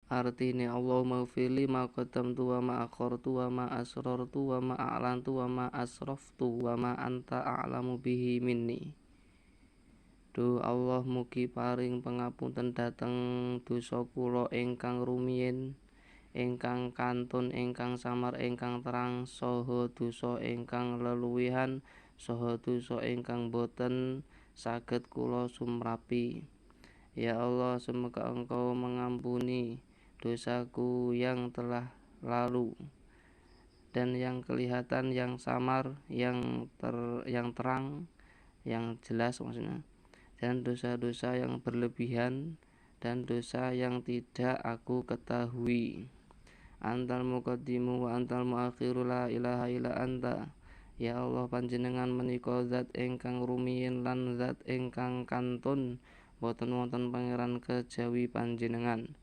Artine Allahumma fili ma qaddamtu wa ma akhartu wa ma asrartu wa ma a'lantu wa ma asraftu wa ma anta a'lamu bihi minni. Duh Allah, mugi paring pangapunten dhateng dosa kula ingkang rumiyin, ingkang kantun, ingkang samar, ingkang terang, saha dosa ingkang leluwihan, saha dosa ingkang boten saged kula sumrapi. Ya Allah, semoga Engkau mengampuni dosaku yang telah lalu dan yang kelihatan, yang samar, yang terang, yang jelas maksudnya, dan dosa-dosa yang berlebihan dan dosa yang tidak aku ketahui. Antal muqaddimu wa antal muakhiru la ilaha illa anta. Ya Allah, panjenengan menika zat ingkang rumiyin lan zat ingkang kantun, boten wonten pangeran kejawi panjenengan.